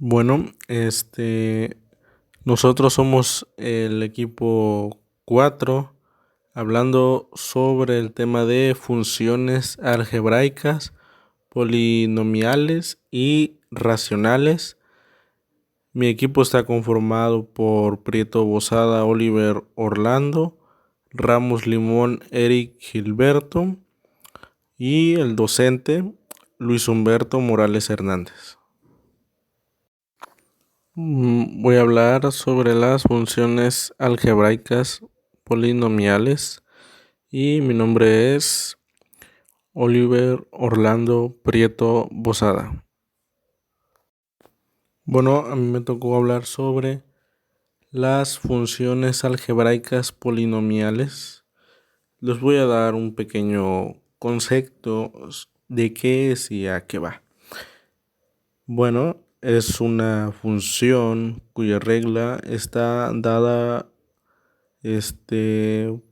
Bueno, nosotros somos el equipo 4, hablando sobre el tema de funciones algebraicas, polinomiales y racionales. Mi equipo está conformado por Prieto Bozada, Oliver Orlando, Ramos Limón, Eric Gilberto y el docente Luis Humberto Morales Hernández. Voy a hablar sobre las funciones algebraicas polinomiales y mi nombre es Oliver Orlando Prieto Bozada. Bueno, a mí me tocó hablar sobre las funciones algebraicas polinomiales. Les voy a dar un pequeño concepto de qué es y a qué va. Bueno, es una función cuya regla está dada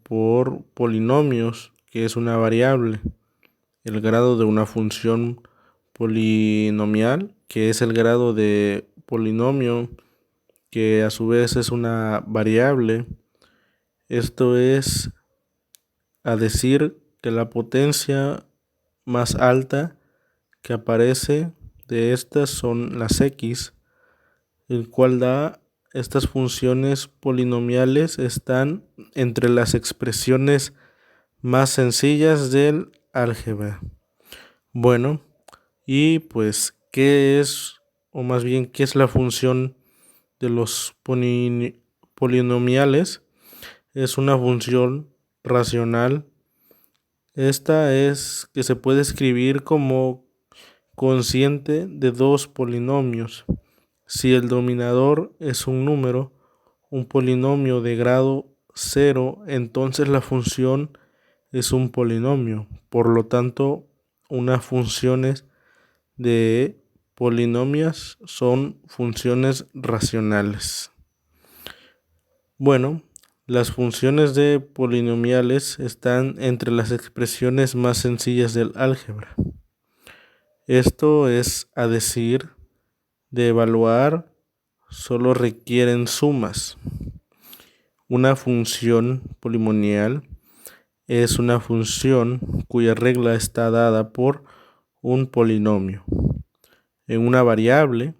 por polinomios, que es una variable. El grado de una función polinomial, que es el grado de polinomio, que a su vez es una variable. Esto es a decir que la potencia más alta que aparece de estas son las x, el cual da estas funciones polinomiales están entre las expresiones más sencillas del álgebra. Bueno, y pues, ¿qué es, o más bien, qué es la función de los polinomiales? Es una función racional. Esta es que se puede escribir como cociente de dos polinomios. Si el denominador es un número, un polinomio de grado 0, entonces la función es un polinomio. Por lo tanto, unas funciones de polinomios son funciones racionales. Bueno, las funciones de polinomiales están entre las expresiones más sencillas del álgebra. Esto es a decir, de evaluar solo requieren sumas. Una función polinomial es una función cuya regla está dada por un polinomio. En una variable,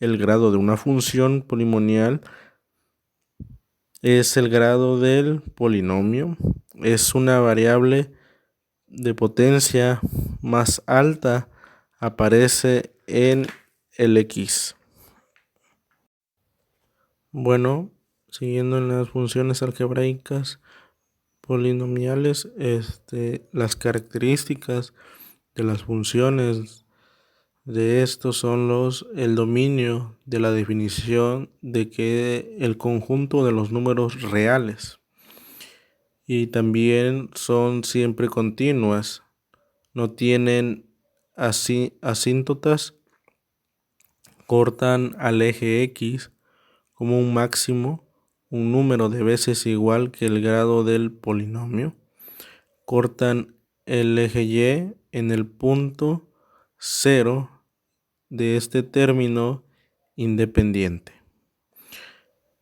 el grado de una función polinomial es el grado del polinomio. Es una variable de potencia más alta, aparece en el x. Bueno, siguiendo en las funciones algebraicas polinomiales, las características de las funciones de estos son el dominio de la definición de que el conjunto de los números reales, y también son siempre continuas, no tienen asíntotas, cortan al eje x como un máximo, un número de veces igual que el grado del polinomio, cortan el eje y en el punto 0 de este término independiente.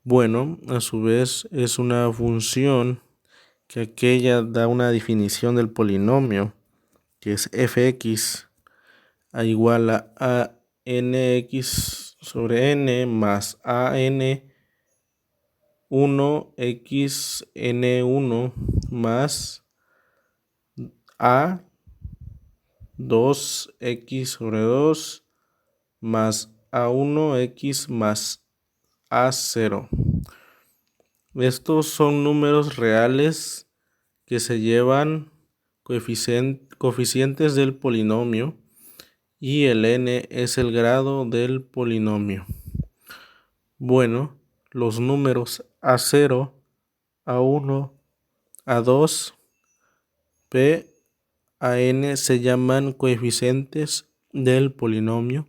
Bueno, a su vez es una función que aquella da una definición del polinomio, que es fx igual a nx sobre n más an 1 x n1 más a 2x sobre 2 más a1x más a0. Estos son números reales que se llevan coeficientes del polinomio, y el n es el grado del polinomio. Bueno, los números a0, a1, a2, p, a-n se llaman coeficientes del polinomio.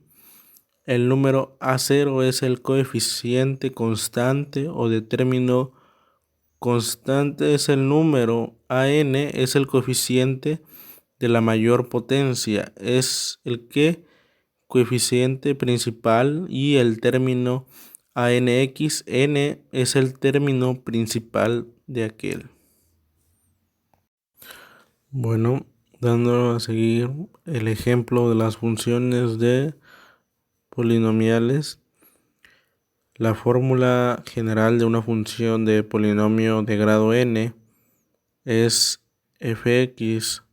El número a0 es el coeficiente constante o de término constante, es el número a-n, es el coeficiente de la mayor potencia, es el que coeficiente principal y el término ANX. N es el término principal de aquel. Bueno, dando a seguir el ejemplo de las funciones de polinomiales. La fórmula general de una función de polinomio de grado n es fx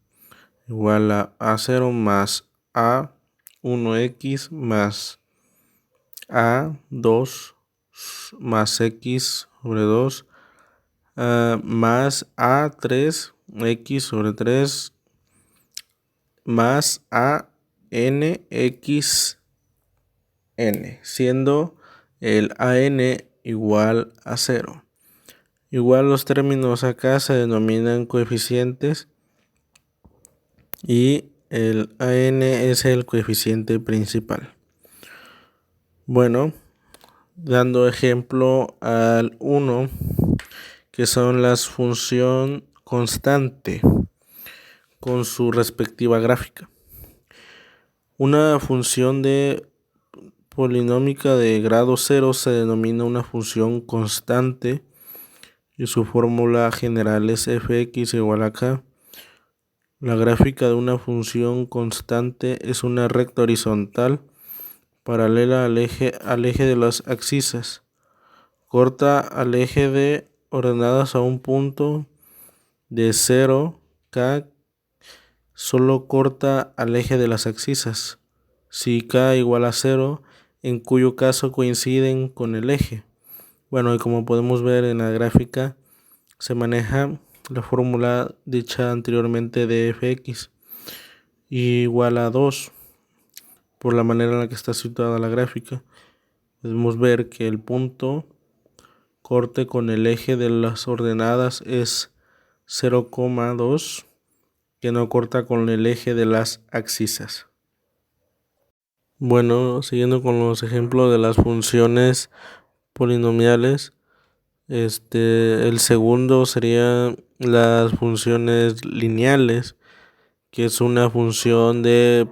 igual a a0 más a1x más a2 más x sobre 2 más a3x sobre 3 más a nx n, siendo el an igual a 0. Igual los términos acá se denominan coeficientes y el an es el coeficiente principal. Bueno, dando ejemplo al 1, que son las función constante con su respectiva gráfica. Una función de polinómica de grado 0 se denomina una función constante y su fórmula general es fx igual a k. La gráfica de una función constante es una recta horizontal paralela al eje de las axisas, corta al eje de ordenadas a un punto de 0, k, solo corta al eje de las axisas, si k igual a 0, en cuyo caso coinciden con el eje. Bueno, y como podemos ver en la gráfica, se maneja la fórmula dicha anteriormente de fx igual a 2. Por la manera en la que está situada la gráfica, podemos ver que el punto corte con el eje de las ordenadas es 0,2, que no corta con el eje de las axisas. Bueno, siguiendo con los ejemplos de las funciones polinomiales, el segundo sería las funciones lineales, que es una función de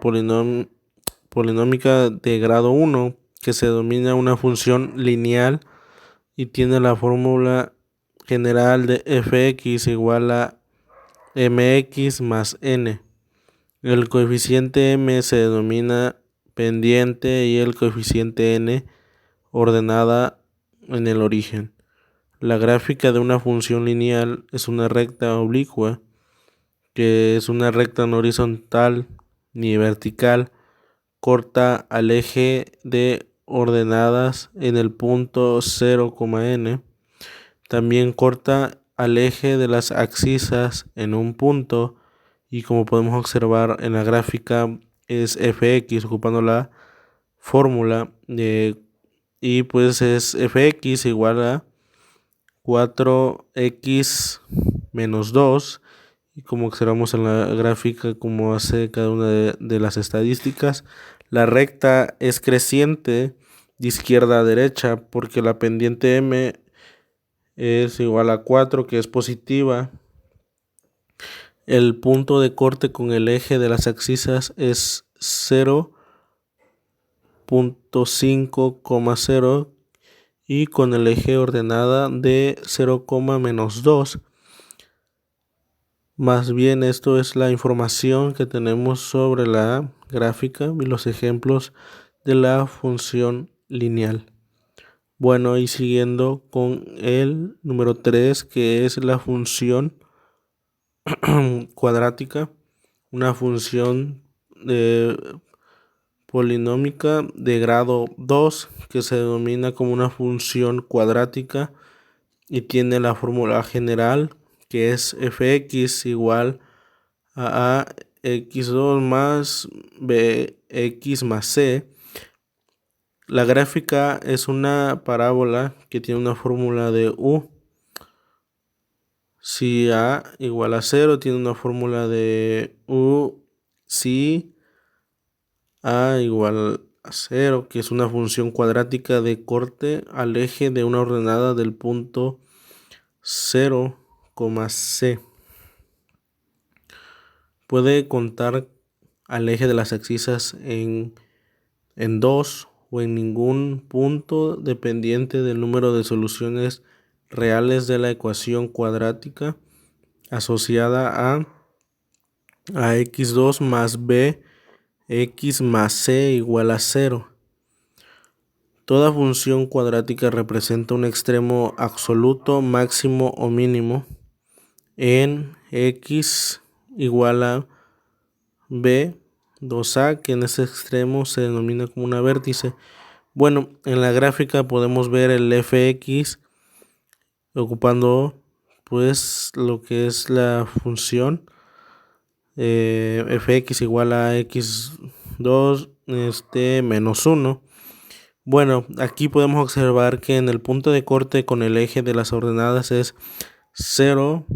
polinómica de grado 1, que se denomina una función lineal y tiene la fórmula general de fx igual a mx más n. El coeficiente m se denomina pendiente y el coeficiente n ordenada en el origen. La gráfica de una función lineal es una recta oblicua, que es una recta no horizontal ni vertical, corta al eje de ordenadas en el punto 0, n. También corta al eje de las axisas en un punto, y como podemos observar en la gráfica es fx ocupando la fórmula y pues es fx igual a 4x menos 2, y como observamos en la gráfica, como hace cada una de las estadísticas, la recta es creciente de izquierda a derecha porque la pendiente m es igual a 4, que es positiva. El punto de corte con el eje de las axisas es 0.5,0 y con el eje ordenada de 0, menos 2. Más bien, esto es la información que tenemos sobre la gráfica y los ejemplos de la función lineal. Bueno, y siguiendo con el número 3, que es la función cuadrática, una función polinómica de grado 2 que se denomina como una función cuadrática y tiene la fórmula general, que es fx igual a x2 más bx más c. La gráfica es una parábola que tiene una fórmula de u. Si a igual a 0, tiene una fórmula de u. Si a igual a 0, que es una función cuadrática de corte al eje de una ordenada del punto 0, c. Puede contar al eje de las axisas en en 2 o en ningún punto dependiente del número de soluciones reales de la ecuación cuadrática asociada a x2 más b x más c igual a 0. Toda función cuadrática representa un extremo absoluto, máximo o mínimo en x igual a b 2a, que en ese extremo se denomina como una vértice. Bueno, en la gráfica podemos ver el fx ocupando pues lo que es la función fx igual a x2 menos 1. Bueno, aquí podemos observar que en el punto de corte con el eje de las ordenadas es 0,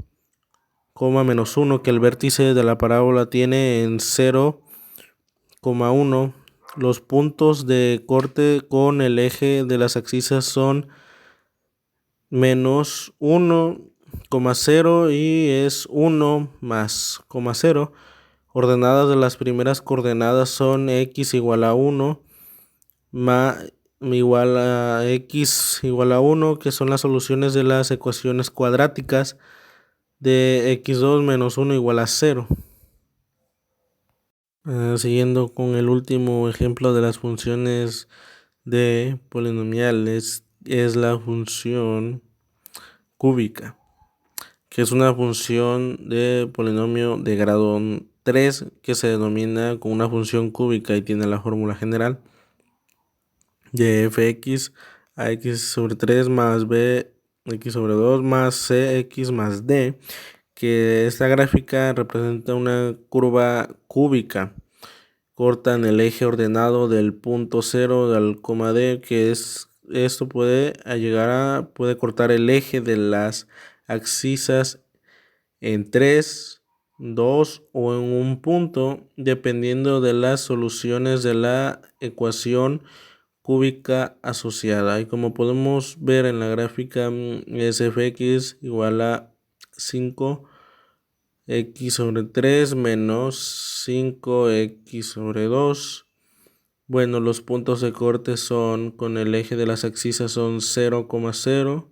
menos 1, que el vértice de la parábola tiene en 0,1. Los puntos de corte con el eje de las axisas son menos 1,0 y es 1 más 0. Ordenadas de las primeras coordenadas son x igual a 1 igual a x igual a 1, que son las soluciones de las ecuaciones cuadráticas de x2 menos 1 igual a 0. Siguiendo con el último ejemplo de las funciones de polinomiales, es la función cúbica, que es una función de polinomio de grado 3 que se denomina como una función cúbica y tiene la fórmula general de fx a x sobre 3 más b x sobre 2 más cx más d, que esta gráfica representa una curva cúbica corta en el eje ordenado del punto 0 al coma d, que es esto puede cortar el eje de las axisas en 3, 2 o en un punto, dependiendo de las soluciones de la ecuación cúbica asociada. Y como podemos ver en la gráfica, es fx igual a 5 x sobre 3 menos 5x sobre 2. Bueno, los puntos de corte son con el eje de las axisas son 0,0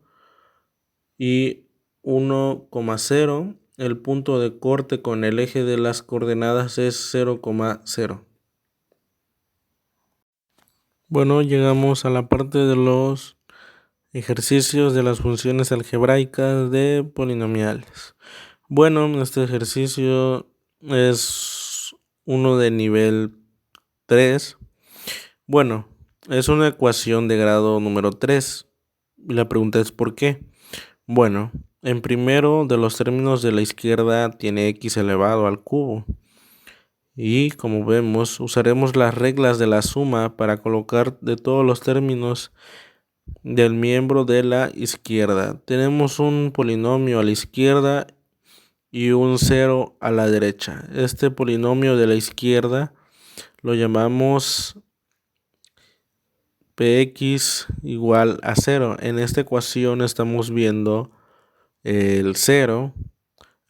y 1,0. El punto de corte con el eje de las coordenadas es 0,0. Bueno, llegamos a la parte de los ejercicios de las funciones algebraicas de polinomiales. Bueno, este ejercicio es uno de nivel 3. Bueno, es una ecuación de grado número 3. Y la pregunta es ¿por qué? Bueno, en primero de los términos de la izquierda tiene x elevado al cubo. Y como vemos, usaremos las reglas de la suma para colocar de todos los términos del miembro de la izquierda. Tenemos un polinomio a la izquierda y un 0 a la derecha. Este polinomio de la izquierda lo llamamos px igual a 0. En esta ecuación estamos viendo el 0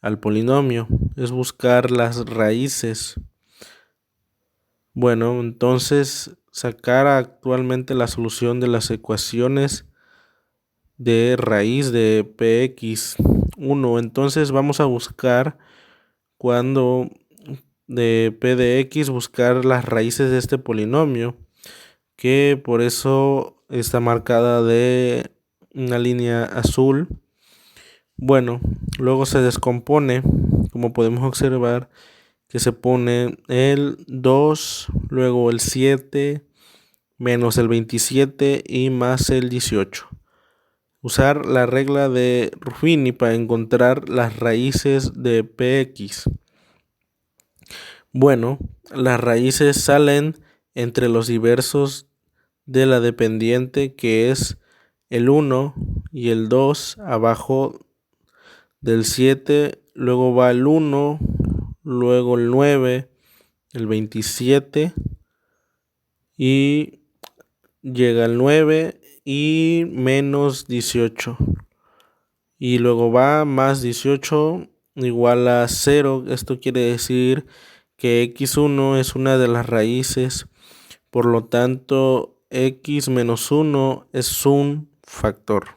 al polinomio. Es buscar las raíces. Bueno, entonces sacar actualmente la solución de las ecuaciones de raíz de px1. Entonces vamos a buscar cuando de p de x, buscar las raíces de este polinomio, que por eso está marcada de una línea azul. Bueno, luego se descompone, como podemos observar, que se pone el 2, luego el 7, menos el 27 y más el 18. Usar la regla de Ruffini para encontrar las raíces de px. Bueno, las raíces salen entre los diversos de la dependiente, que es el 1 y el 2 abajo del 7, luego va el 1, luego el 9, el 27 y llega el 9 y menos 18. Y luego va más 18 igual a 0. Esto quiere decir que x1 es una de las raíces Por lo tanto, x menos 1 es un factor.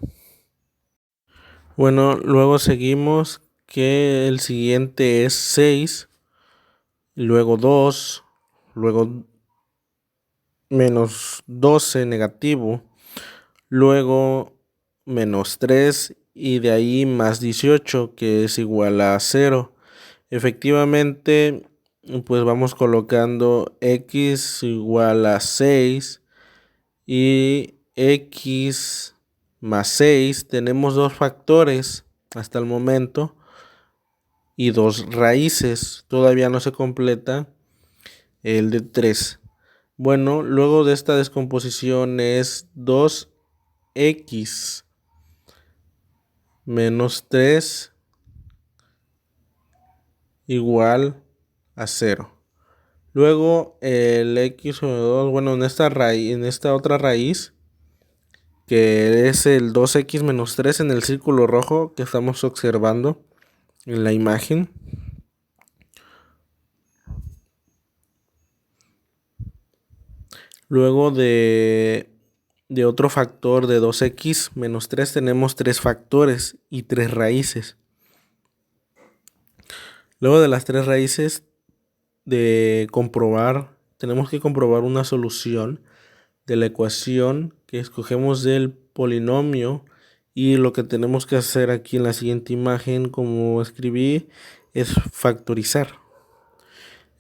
Bueno, luego seguimos que el siguiente es 6, luego 2, luego menos 12 negativo, luego menos 3 y de ahí más 18 que es igual a 0. Efectivamente, pues vamos colocando x igual a 6 y x más 6. Tenemos dos factores hasta el momento y dos raíces. Todavía no se completa el de 3. Bueno, luego de esta descomposición es 2x menos 3 igual a 0. Luego el x sobre 2, bueno, en esta otra raíz, que es el 2x menos 3 en el círculo rojo que estamos observando en la imagen. Luego de otro factor de 2x menos 3 tenemos tres factores y tres raíces. Luego de las tres raíces tenemos que comprobar una solución de la ecuación que escogemos del polinomio, y lo que tenemos que hacer aquí en la siguiente imagen, como escribí, es factorizar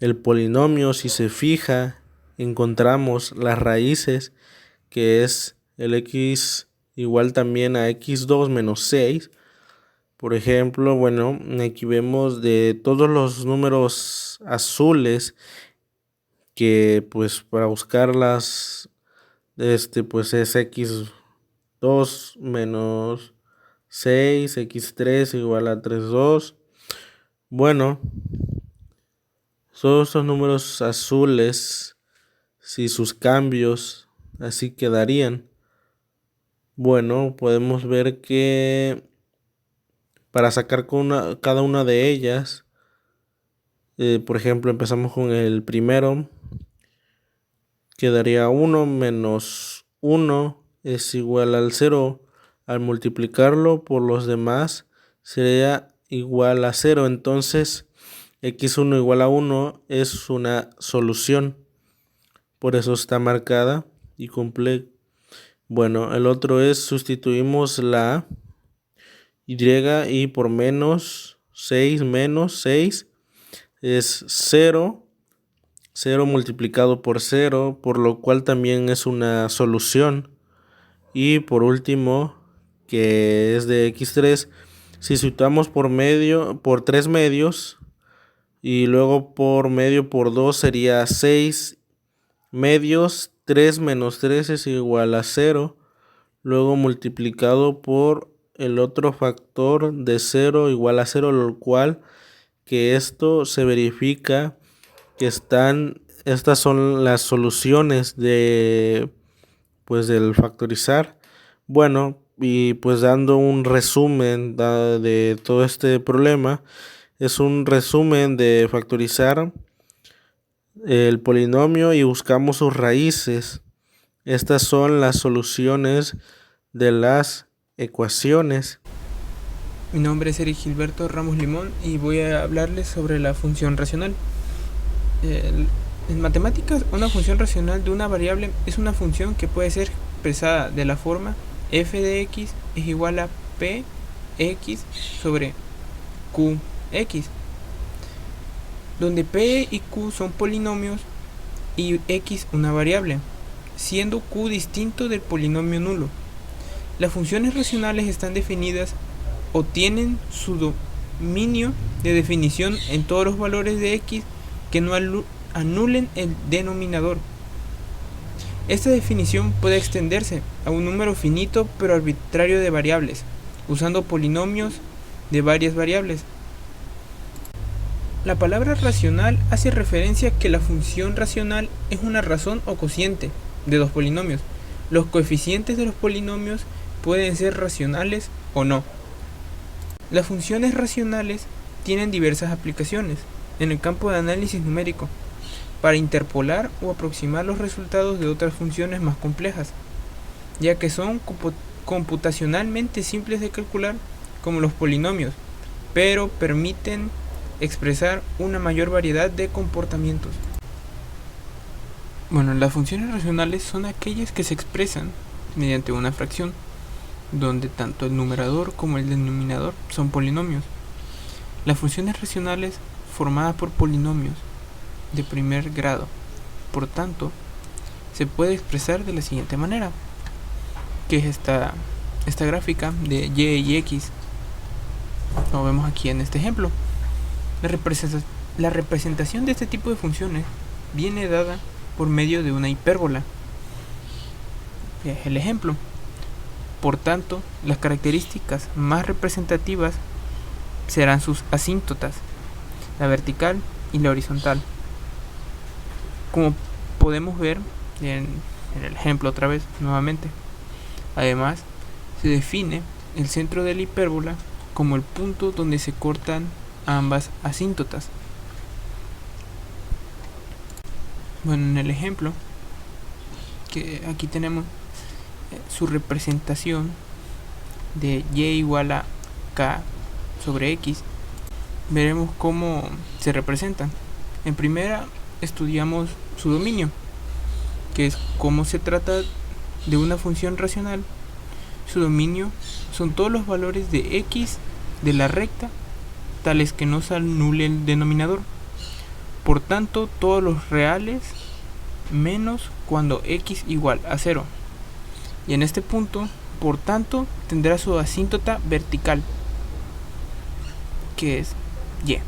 el polinomio. Si se fija, encontramos las raíces, que es el x igual también a x2 menos 6. Por ejemplo, bueno, aquí vemos de todos los números azules que pues para buscarlas, pues es x2 menos 6, x3 igual a 3,2. Bueno, todos estos números azules, si sus cambios así quedarían, bueno, podemos ver que para sacar cada una de ellas, por ejemplo, empezamos con el primero, quedaría 1 menos 1 es igual al 0. Al multiplicarlo por los demás sería igual a 0. Entonces, x1 igual a 1 es una solución. Por eso está marcada y cumple. Bueno, el otro es sustituimos la y por menos 6 es 0. 0 multiplicado por 0, por lo cual también es una solución. Y por último, que es de x3, si sustituimos por 3 medios y luego por medio por 2 sería 6 medios. 3 menos 3 es igual a 0. Luego multiplicado por el otro factor de 0 igual a 0, lo cual que esto se verifica que estas son las soluciones del factorizar. Bueno, y pues dando un resumen de todo este problema, es un resumen de factorizar el polinomio y buscamos sus raíces. Estas son las soluciones de las ecuaciones. Mi nombre es Eric Gilberto Ramos Limón y voy a hablarles sobre la función racional. En matemáticas, una función racional de una variable es una función que puede ser expresada de la forma f de x es igual a px sobre qx, donde p y q son polinomios y x una variable, siendo q distinto del polinomio nulo. Las funciones racionales están definidas o tienen su dominio de definición en todos los valores de x que no anulen el denominador. Esta definición puede extenderse a un número finito pero arbitrario de variables, usando polinomios de varias variables. La palabra racional hace referencia a que la función racional es una razón o cociente de dos polinomios. Los coeficientes de los polinomios pueden ser racionales o no. Las funciones racionales tienen diversas aplicaciones en el campo de análisis numérico. para interpolar o aproximar los resultados de otras funciones más complejas, ya que son computacionalmente simples de calcular como los polinomios, pero permiten expresar una mayor variedad de comportamientos. Bueno, las funciones racionales son aquellas que se expresan mediante una fracción, donde tanto el numerador como el denominador son polinomios. Las funciones racionales formadas por polinomios de primer grado, por tanto, se puede expresar de la siguiente manera, que es esta gráfica de y y x. Lo vemos aquí en este ejemplo. La representación de este tipo de funciones viene dada por medio de una hipérbola. Es el ejemplo. Por tanto, las características más representativas serán sus asíntotas, la vertical y la horizontal. Como podemos ver en el ejemplo otra vez, nuevamente. Además, se define el centro de la hipérbola como el punto donde se cortan ambas asíntotas. Bueno, en el ejemplo que aquí tenemos su representación de y igual a k sobre x, veremos cómo se representan. En primera estudiamos su dominio, que es cómo se trata de una función racional. Su dominio son todos los valores de x de la recta, tales que no se anule el denominador. Por tanto, todos los reales menos cuando x igual a 0. Y en este punto, por tanto, tendrá su asíntota vertical, que es y.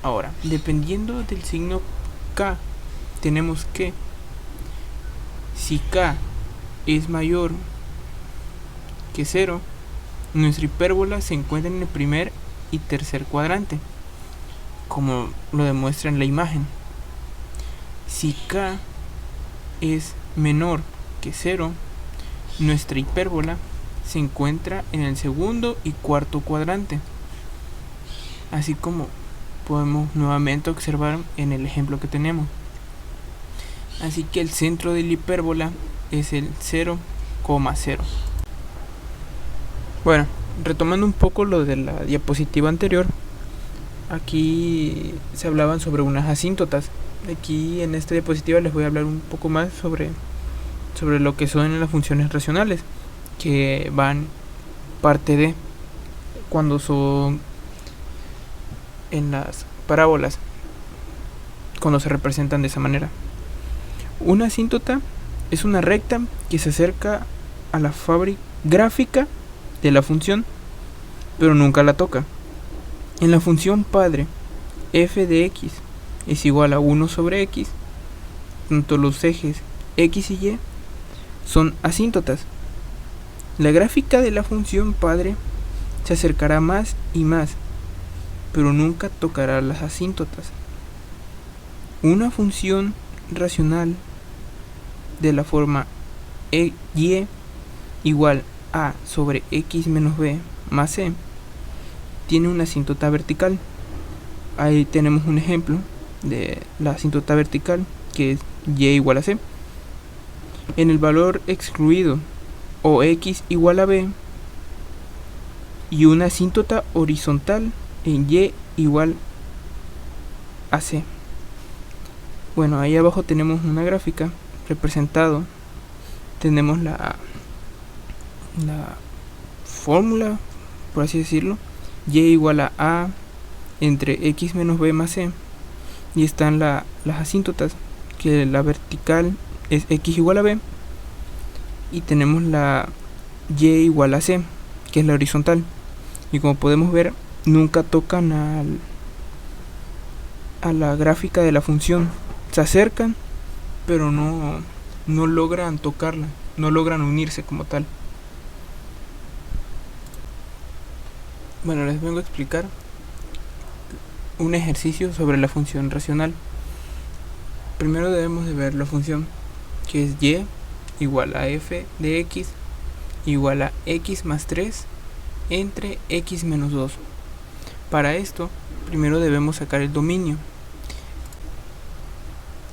Ahora, dependiendo del signo k, tenemos que si k es mayor que 0, nuestra hipérbola se encuentra en el primer y tercer cuadrante, como lo demuestra en la imagen. Si k es menor que 0, nuestra hipérbola se encuentra en el segundo y cuarto cuadrante, así como podemos nuevamente observar en el ejemplo que tenemos. Así que el centro de la hipérbola es el 0,0. Bueno, retomando un poco lo de la diapositiva anterior, aquí se hablaban sobre unas asíntotas. Aquí en esta diapositiva les voy a hablar un poco más sobre lo que son las funciones racionales, que van parte de cuando son en las parábolas, cuando se representan de esa manera. Una asíntota es una recta que se acerca a la gráfica de la función, pero nunca la toca. En la función padre, f de x es igual a 1 sobre x, tanto los ejes x y y son asíntotas. La gráfica de la función padre se acercará más y más, pero nunca tocará las asíntotas. Una función racional de la forma y igual a sobre x menos b más c tiene una asíntota vertical. Ahí tenemos un ejemplo de la asíntota vertical, que es y igual a c. En el valor excluido, o x igual a b, y una asíntota horizontal en y igual a c. Bueno, ahí abajo tenemos una gráfica representado. Tenemos la fórmula, por así decirlo, y igual a entre x menos b más c, y están las asíntotas, que la vertical es x igual a b, y tenemos la y igual a c, que es la horizontal, y como podemos ver nunca tocan a la gráfica de la función. Se acercan, pero no logran tocarla, no logran unirse como tal. Bueno, les vengo a explicar un ejercicio sobre la función racional. Primero debemos de ver la función, que es y igual a f de x igual a x más 3 entre x menos 2. Para esto, primero debemos sacar el dominio.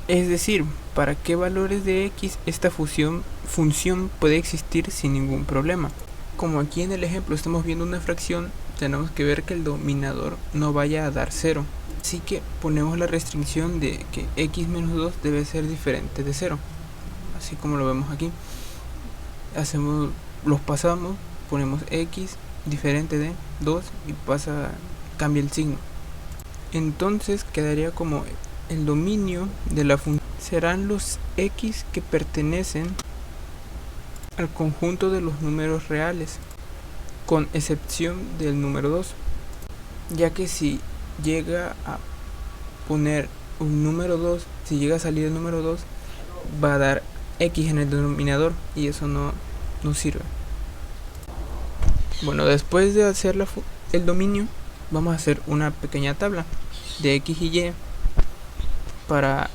Es decir, para qué valores de x esta función puede existir sin ningún problema. Como aquí en el ejemplo estamos viendo una fracción, tenemos que ver que el denominador no vaya a dar 0. Así que ponemos la restricción de que x menos 2 debe ser diferente de 0. Así como lo vemos aquí. Los pasamos, ponemos x diferente de 2 y cambia el signo. Entonces quedaría como el dominio de la función serán los x que pertenecen al conjunto de los números reales, con excepción del número 2, ya que si llega a poner un número 2, si llega a salir el número 2, va a dar x en el denominador y eso no sirve. Bueno, después de hacer el dominio, vamos a hacer una pequeña tabla de x y y para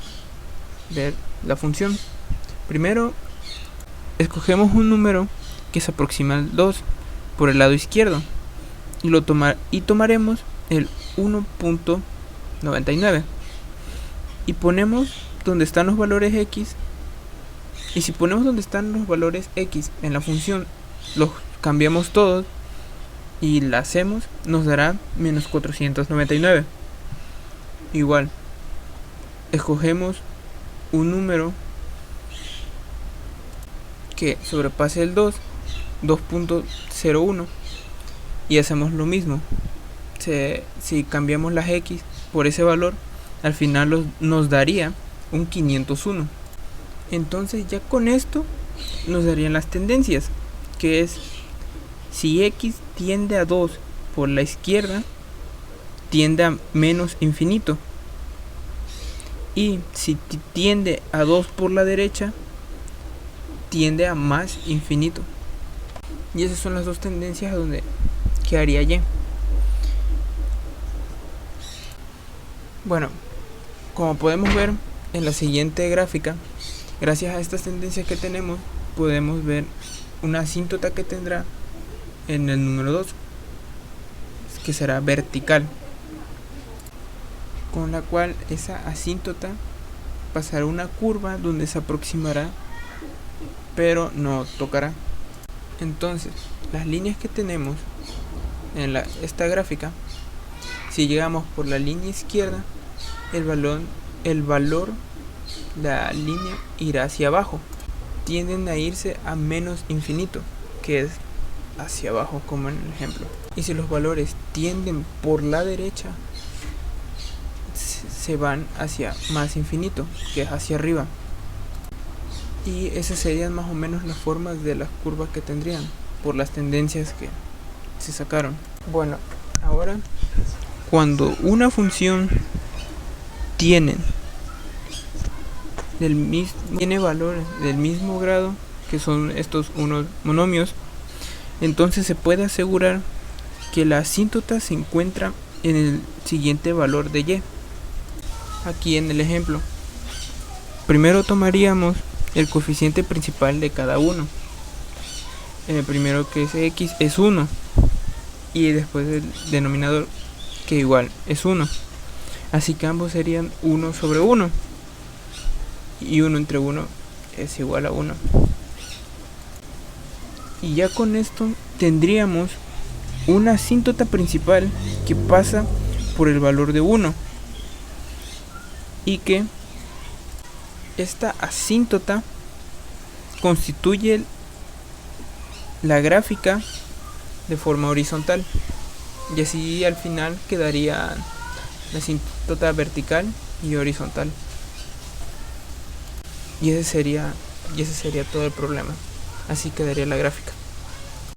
ver la función. Primero escogemos un número que se aproxima al 2 por el lado izquierdo y tomaremos el 1.99 y ponemos donde están los valores x, y si ponemos donde están los valores x en la función, los cambiamos todos y la hacemos, nos dará menos 499. Igual escogemos un número que sobrepase el 2.01 y hacemos lo mismo. Si cambiamos las x por ese valor, al final nos daría un 501. Entonces ya con esto nos darían las tendencias, que es si x tiende a 2 por la izquierda, tiende a menos infinito, y si tiende a 2 por la derecha, tiende a más infinito. Y esas son las dos tendencias a donde quedaría y. Bueno, como podemos ver en la siguiente gráfica, gracias a estas tendencias que tenemos, podemos ver una asíntota que tendrá en el número 2, que será vertical, con la cual esa asíntota pasará una curva donde se aproximará pero no tocará. Entonces las líneas que tenemos en esta gráfica, si llegamos por la línea izquierda, la línea irá hacia abajo, tienden a irse a menos infinito, que es hacia abajo como en el ejemplo. Y si los valores tienden por la derecha, se van hacia más infinito, que es hacia arriba. Y esas serían más o menos las formas de las curvas que tendrían por las tendencias que se sacaron. Bueno, ahora cuando una función tiene valores del mismo grado, que son estos unos monomios, entonces se puede asegurar que la asíntota se encuentra en el siguiente valor de y. Aquí en el ejemplo, primero tomaríamos el coeficiente principal de cada uno. El primero, que es x, es 1, y después el denominador, que igual es 1. Así que ambos serían 1 sobre 1, y 1 entre 1 es igual a 1. Y ya con esto tendríamos una asíntota principal que pasa por el valor de 1, y que esta asíntota constituye la gráfica de forma horizontal, y así al final quedaría la asíntota vertical y horizontal, y ese sería todo el problema. Así quedaría la gráfica.